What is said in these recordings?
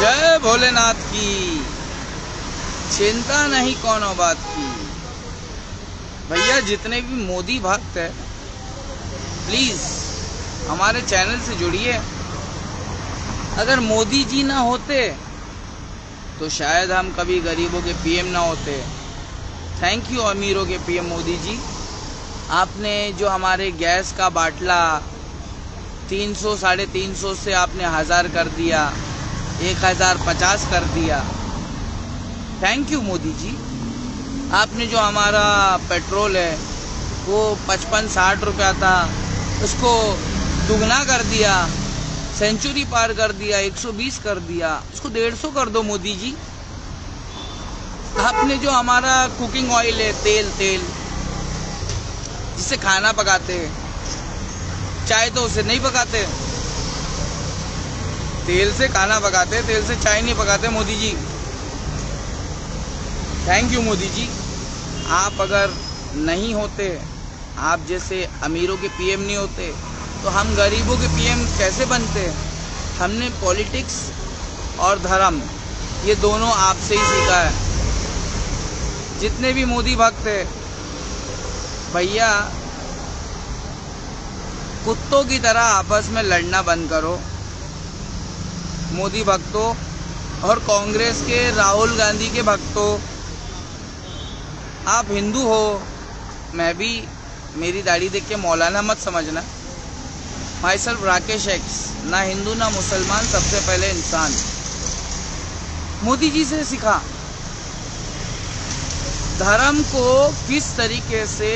जय भोलेनाथ की। चिंता नहीं कोनो बात की। भैया जितने भी मोदी भक्त है प्लीज हमारे चैनल से जुड़िए। अगर मोदी जी ना होते तो शायद हम कभी गरीबों के पीएम ना होते। थैंक यू अमीरों के पीएम मोदी जी। आपने जो हमारे गैस का बाटला 300 350 से आपने 1000 कर दिया, 1050 कर दिया। Thank you Modi ji. आपने जो हमारा पेट्रोल है वो 55-60 रुपया था, उसको दुगना कर दिया, सेंचुरी पार कर दिया, 120 कर दिया, उसको 150 कर दो मोदी जी। आपने जो हमारा कुकिंग ऑयल है, तेल जिससे खाना पकाते हैं, चाय तो उसे नहीं पकाते, तेल से खाना पकाते, तेल से चाय नहीं पकाते मोदी जी। Thank you Modi ji. आप अगर नहीं होते, आप जैसे अमीरों के पीएम नहीं होते तो हम गरीबों के पीएम कैसे बनते। हमने पॉलिटिक्स और धर्म ये दोनों आपसे ही सीखा है। जितने भी मोदी भक्त है भैया, कुत्तों की तरह आपस में लड़ना बंद करो। मोदी भक्तों और कांग्रेस के राहुल गांधी के भक्तों, आप हिंदू हो, मैं भी, मेरी दाढ़ी देख के मौलाना मत समझना। माई सेल्फ राकेश एक्स, ना हिंदू ना मुसलमान, सबसे पहले इंसान। मोदी जी से सीखा धर्म को किस तरीके से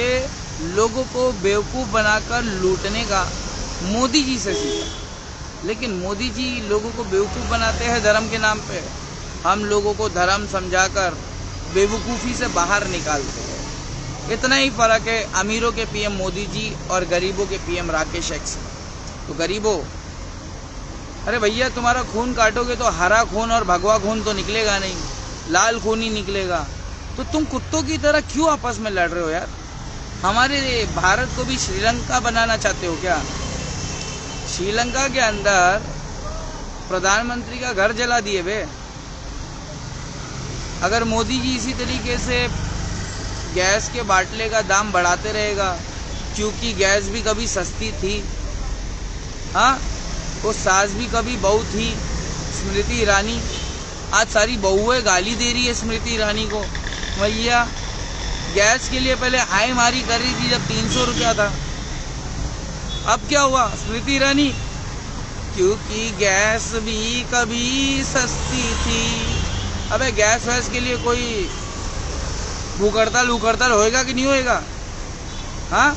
लोगों को बेवकूफ़ बनाकर लूटने का, मोदी जी से सीखा। लेकिन मोदी जी लोगों को बेवकूफ़ बनाते हैं धर्म के नाम पे। हम लोगों को धर्म समझाकर बेवकूफ़ी से बाहर निकालते हैं। इतना ही फ़र्क है अमीरों के पीएम मोदी जी और गरीबों के पीएम राकेश एक्स। तो गरीबों, अरे भैया तुम्हारा खून काटोगे तो हरा खून और भगवा खून तो निकलेगा नहीं, लाल खून ही निकलेगा। तो तुम कुत्तों की तरह क्यों आपस में लड़ रहे हो यार। हमारे भारत को भी श्रीलंका बनाना चाहते हो क्या। श्रीलंका के अंदर प्रधानमंत्री का घर जला दिए बे। अगर मोदी जी इसी तरीके से गैस के बाटले का दाम बढ़ाते रहेगा, क्योंकि गैस भी कभी सस्ती थी, हाँ, वो सास भी कभी बहू थी, स्मृति ईरानी। आज सारी बहुएं गाली दे रही है स्मृति ईरानी को। भैया गैस के लिए पहले हाई मारी कर रही थी जब 300 रुपया था। अब क्या हुआ स्मृति ईरानी, क्योंकि गैस भी कभी सस्ती थी। अबे गैस वैस के लिए कोई भूख हड़ताल होएगा कि नहीं होएगा। हाँ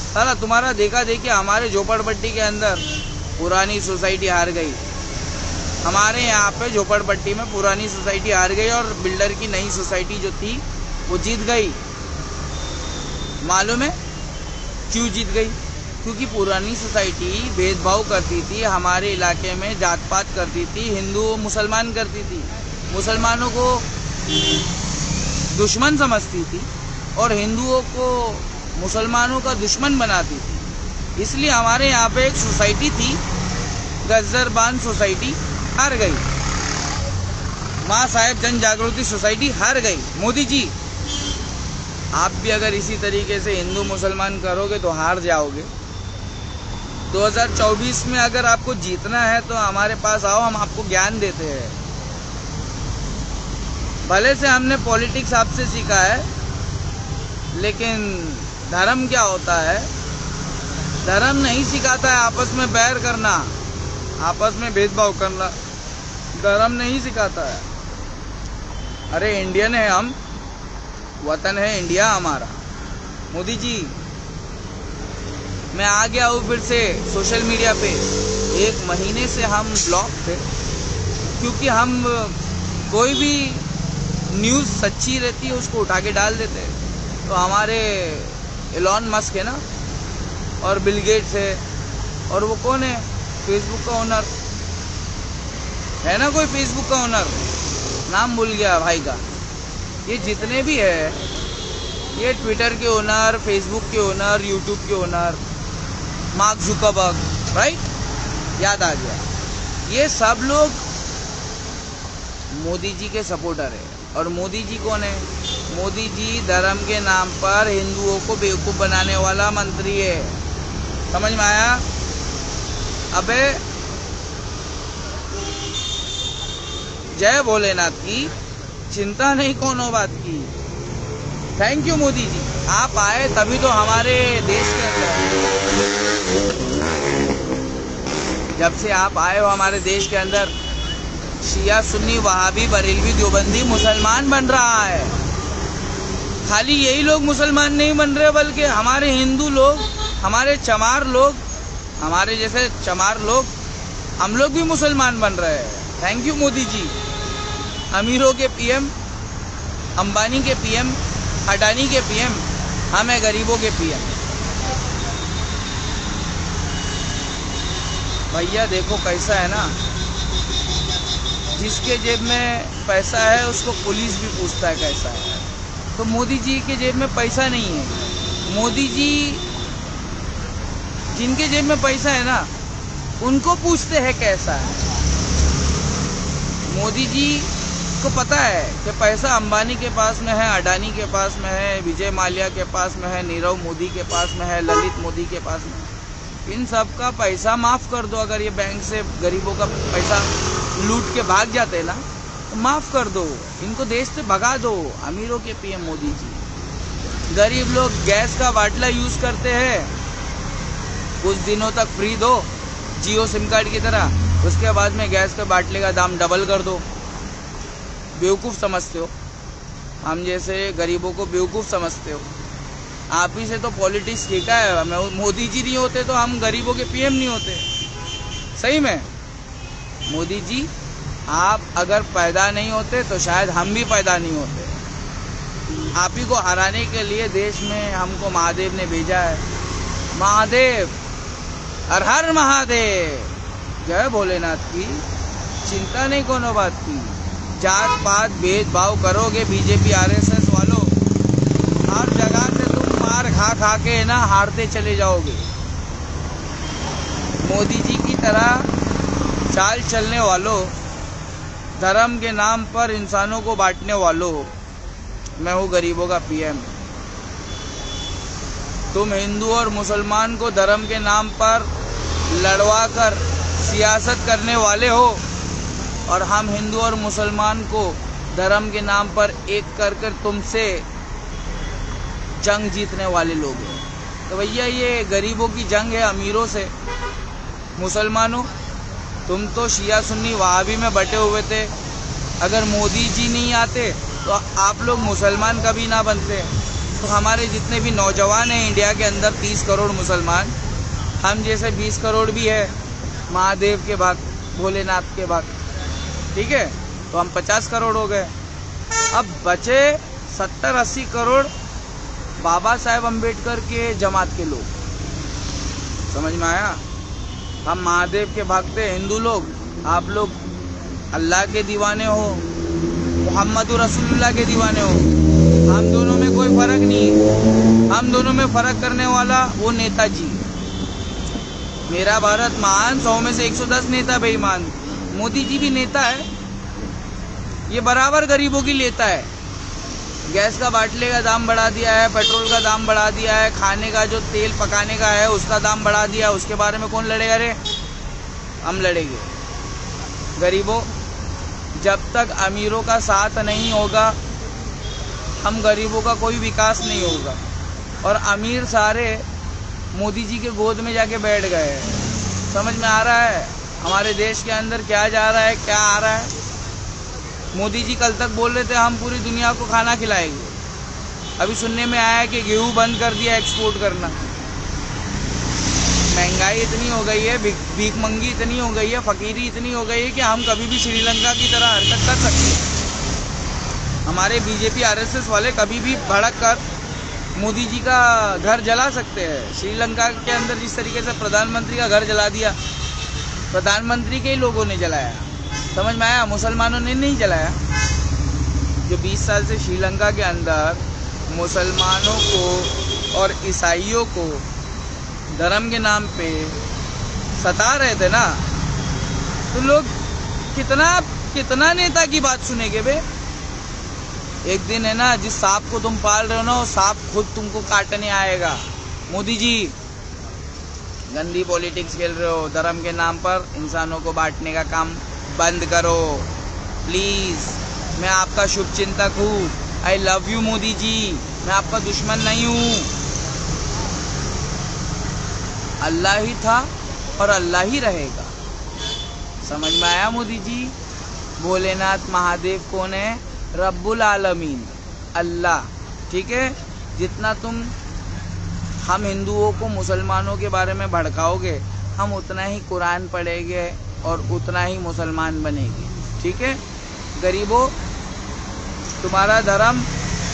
साला तुम्हारा देखा देखिए हमारे झोपड़पट्टी के अंदर पुरानी सोसाइटी हार गई। हमारे यहाँ पे झोपड़पट्टी में पुरानी सोसाइटी हार गई और बिल्डर की नई सोसाइटी जो थी वो जीत गई। मालूम है क्यों जीत गई? क्योंकि पुरानी सोसाइटी भेदभाव करती थी, हमारे इलाके में जात पात करती थी, हिंदू मुसलमान करती थी, मुसलमानों को दुश्मन समझती थी और हिंदुओं को मुसलमानों का दुश्मन बनाती थी। इसलिए हमारे यहाँ पे एक सोसाइटी थी, गज्जरबान सोसाइटी, हार गई। माँ साहेब जन जागृति सोसाइटी हार गई। मोदी जी आप भी अगर इसी तरीके से हिंदू मुसलमान करोगे तो हार जाओगे। 2024 में अगर आपको जीतना है तो हमारे पास आओ, हम आपको ज्ञान देते हैं। भले से हमने पॉलिटिक्स आपसे सीखा है, लेकिन धर्म क्या होता है, धर्म नहीं सिखाता है आपस में बैर करना, आपस में भेदभाव करना, धर्म नहीं सिखाता है। अरे इंडियन है हम, वतन है इंडिया हमारा। मोदी जी मैं आ गया हूँ फिर से सोशल मीडिया पे। 1 महीने से हम ब्लॉक थे, क्योंकि हम कोई भी न्यूज़ सच्ची रहती है उसको उठा के डाल देते हैं। तो हमारे एलॉन मस्क है ना, और बिल गेट्स है, और वो कौन है, फेसबुक का ओनर है ना, कोई फेसबुक का ओनर, नाम भूल गया भाई का। ये जितने भी है, ये ट्विटर के ओनर, फेसबुक के ओनर, यूट्यूब के ओनर, मार्क जुकरबर्ग, राइट, याद आ गया। ये सब लोग मोदी जी के सपोर्टर है। और मोदी जी कौन है? मोदी जी धर्म के नाम पर हिंदुओं को बेवकूफ़ बनाने वाला मंत्री है। समझ में आया? अबे जय भोलेनाथ की चिंता नहीं कोनो बात की। थैंक यू मोदी जी, आप आए तभी तो हमारे देश के अंदर, जब से आप आए हो हमारे देश के अंदर शिया सुन्नी वहाबी बरेलवी देवबंदी मुसलमान बन रहा है। खाली यही लोग मुसलमान नहीं बन रहे, बल्कि हमारे हिंदू लोग, हमारे चमार लोग, हमारे जैसे चमार लोग, हम लोग भी मुसलमान बन रहे हैं। Thank you Modi ji. अमीरों के पीएम, अंबानी के पीएम, अडानी के पीएम, हम हैं गरीबों के पीएम। भैया देखो कैसा है ना, जिसके जेब में पैसा है उसको पुलिस भी पूछता है कैसा है। तो मोदी जी के जेब में पैसा नहीं है। मोदी जी जिनके जेब में पैसा है ना उनको पूछते हैं कैसा है। मोदी जी को पता है कि पैसा अंबानी के पास में है, अडानी के पास में है, विजय माल्या के पास में है, नीरव मोदी के पास में है, ललित मोदी के पास में। इन सब का पैसा माफ़ कर दो। अगर ये बैंक से गरीबों का पैसा लूट के भाग जाते ना तो माफ़ कर दो, इनको देश से भगा दो। अमीरों के पीएम मोदी जी। गरीब लोग गैस का बाटला यूज़ करते हैं, कुछ दिनों तक फ्री दो जियो सिम कार्ड की तरह, उसके बाद में गैस के बाटले का दाम डबल कर दो। बेवकूफ़ समझते हो, हम जैसे गरीबों को बेवकूफ़ समझते हो। आप ही से तो पॉलिटिक्स सीखा है। मोदी जी नहीं होते तो हम गरीबों के पीएम नहीं होते। सही में मोदी जी, आप अगर पैदा नहीं होते तो शायद हम भी पैदा नहीं होते। आप ही को हराने के लिए देश में हमको महादेव ने भेजा है। महादेव, हर हर महादेव, जय भोलेनाथ की चिंता नहीं कोनो बात की। जात पात भेदभाव करोगे बीजेपी आरएसएस वालों, हर जगह से तुम मार खा खा के ना हारते चले जाओगे। मोदी जी की तरह चाल चलने वालों, धर्म के नाम पर इंसानों को बांटने वालों, मैं हूँ गरीबों का पीएम। तुम हिंदू और मुसलमान को धर्म के नाम पर लड़वा कर सियासत करने वाले हो, और हम हिंदू और मुसलमान को धर्म के नाम पर एक कर कर तुमसे जंग जीतने वाले लोग हैं। तो भैया ये गरीबों की जंग है अमीरों से। मुसलमानों, तुम तो शिया सुन्नी वहाबी में बटे हुए थे। अगर मोदी जी नहीं आते तो आप लोग मुसलमान कभी ना बनते। तो हमारे जितने भी नौजवान हैं इंडिया के अंदर 30 करोड़ मुसलमान, हम जैसे 20 करोड़ भी है महादेव के भक्त, भोलेनाथ के भक्त, ठीक है, तो हम 50 करोड़ हो गए। अब बचे 70-80 करोड़ बाबा साहेब अम्बेडकर के जमात के लोग। समझ में आया? हम महादेव के भक्त हैं हिंदू लोग, आप लोग अल्लाह के दीवाने हो, मोहम्मद रसूलुल्लाह के दीवाने हो। हम दोनों में कोई फर्क नहीं। हम दोनों में फर्क करने वाला वो नेताजी। मेरा भारत महान, 100 में से 110 नेता बेईमान। मोदी जी भी नेता है, ये बराबर गरीबों की लेता है। गैस का बाटले का दाम बढ़ा दिया है, पेट्रोल का दाम बढ़ा दिया है, खाने का जो तेल पकाने का है उसका दाम बढ़ा दिया। उसके बारे में कौन लड़ेगा रे? हम लड़ेंगे। गरीबों, जब तक अमीरों का साथ नहीं होगा हम गरीबों का कोई विकास नहीं होगा। और अमीर सारे मोदी जी के गोद में जाके बैठ गए हैं। समझ में आ रहा है हमारे देश के अंदर क्या जा रहा है, क्या आ रहा है? मोदी जी कल तक बोल रहे थे हम पूरी दुनिया को खाना खिलाएंगे, अभी सुनने में आया है कि गेहूं बंद कर दिया एक्सपोर्ट करना। महंगाई इतनी हो गई है, भीख मंगी इतनी हो गई है, फकीरी इतनी हो गई है कि हम कभी भी श्रीलंका की तरह हरकत कर सकते हैं। हमारे बीजेपी आरएसएस वाले कभी भी भड़क कर मोदी जी का घर जला सकते हैं। श्रीलंका के अंदर जिस तरीके से प्रधानमंत्री का घर जला दिया, प्रधानमंत्री के ही लोगों ने जलाया। समझ में आया? मुसलमानों ने नहीं जलाया। जो 20 साल से श्रीलंका के अंदर मुसलमानों को और ईसाइयों को धर्म के नाम पे सता रहे थे ना, तो लोग कितना कितना नेता की बात सुनेगे बे। एक दिन है ना, जिस सांप को तुम पाल रहे हो ना, वो सांप खुद तुमको काटने आएगा। मोदी जी, गंदी पॉलिटिक्स खेल रहे हो। धर्म के नाम पर इंसानों को बांटने का काम बंद करो प्लीज। मैं आपका शुभ चिंतक हूँ। I love you Modi ji, मैं आपका दुश्मन नहीं हूँ। अल्लाह ही था और अल्लाह ही रहेगा। समझ में आया मोदी जी? भोलेनाथ महादेव कौन है? रब्बुल आलमीन, अल्लाह। ठीक है, जितना तुम हम हिंदुओं को मुसलमानों के बारे में भड़काओगे, हम उतना ही कुरान पढ़ेंगे और उतना ही मुसलमान बनेंगे। ठीक है गरीबों, तुम्हारा धर्म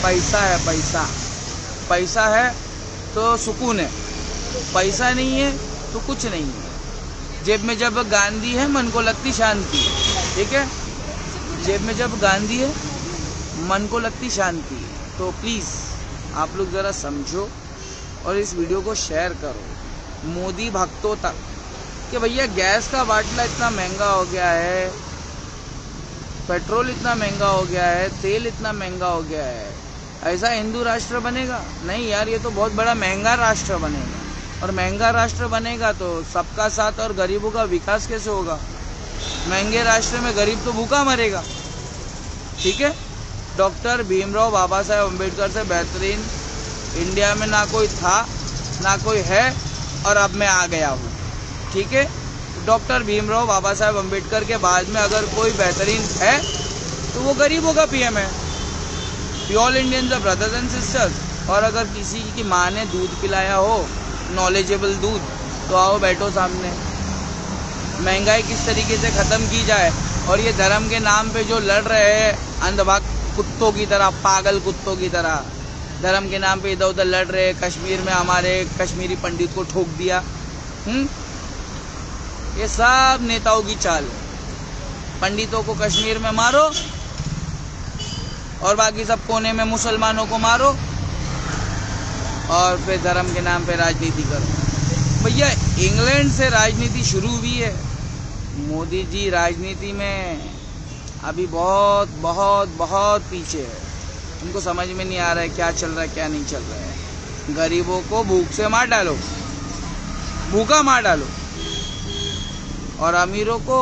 पैसा है। पैसा पैसा है तो सुकून है, पैसा नहीं है तो कुछ नहीं है। जेब में जब गांधी है, मन को लगती शांति। ठीक है, जेब में जब गांधी है, मन को लगती शांति। तो प्लीज़ आप लोग ज़रा समझो और इस वीडियो को शेयर करो मोदी भक्तों तक कि भैया गैस का बाटला इतना महंगा हो गया है, पेट्रोल इतना महंगा हो गया है, तेल इतना महंगा हो गया है, ऐसा हिंदू राष्ट्र बनेगा? नहीं यार, ये तो बहुत बड़ा महंगा राष्ट्र बनेगा। और महंगा राष्ट्र बनेगा तो सबका साथ और गरीबों का विकास कैसे होगा? महंगे राष्ट्र में गरीब तो भूखा मरेगा। ठीक है, डॉक्टर भीमराव बाबा साहेब अम्बेडकर से बेहतरीन इंडिया में ना कोई था ना कोई है, और अब मैं आ गया हूँ। ठीक है, डॉक्टर भीमराव बाबा साहेब अम्बेडकर के बाद में अगर कोई बेहतरीन है तो वो गरीबों का पीएम है। We all Indians are brothers and sisters. और अगर किसी की माँ ने दूध पिलाया हो, नॉलेजेबल दूध, तो आओ बैठो सामने। महंगाई किस तरीके से ख़त्म की जाए, और ये धर्म के नाम पे जो लड़ रहे हैं अंधभक्त कुत्तों की तरह, पागल कुत्तों की तरह धर्म के नाम पे इधर उधर लड़ रहे। कश्मीर में हमारे कश्मीरी पंडित को ठोक दिया। ये सब नेताओं की चाल। पंडितों को कश्मीर में मारो और बाकी सब कोने में मुसलमानों को मारो और फिर धर्म के नाम पे राजनीति करो। भैया इंग्लैंड से राजनीति शुरू हुई है। मोदी जी राजनीति में अभी बहुत बहुत बहुत पीछे है। उनको समझ में नहीं आ रहा है क्या चल रहा है क्या नहीं चल रहा है। गरीबों को भूख से मार डालो, भूखा मार डालो, और अमीरों को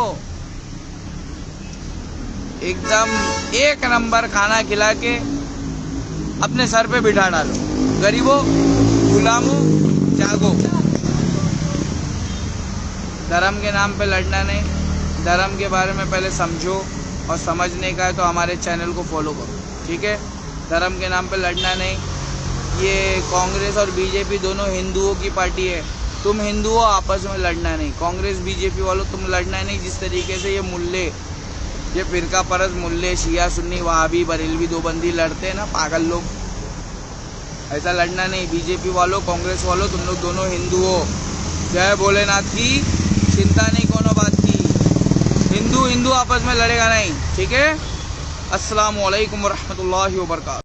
एकदम एक नंबर खाना खिला के अपने सर पे बिठा डालो। गरीबों, गुलामों, जागो। धर्म के नाम पे लड़ना नहीं। धर्म के बारे में पहले समझो, और समझने का है तो हमारे चैनल को फॉलो करो। ठीक है, धर्म के नाम पे लड़ना नहीं। ये कांग्रेस और बीजेपी दोनों हिंदुओं की पार्टी है। तुम हिंदू हो, आपस में लड़ना नहीं। कांग्रेस बीजेपी वालों तुम लड़ना नहीं। जिस तरीके से ये मुल्ले, ये फिरका परस्त मुल्ले, शिया सुन्नी वहाबी बरेलवी दो बंदी लड़ते हैं ना, पागल लोग, ऐसा लड़ना नहीं। बीजेपी वालों, कांग्रेस वालों, तुम लोग दोनों हिंदू हो। जय भोलेनाथ की, चिंता नहीं कोनो बात की। हिंदू हिंदू आपस में लड़ेगा नहीं। ठीक है, अस्सलामु अलैकुम वरहमतुल्लाहि वबरकातुहू।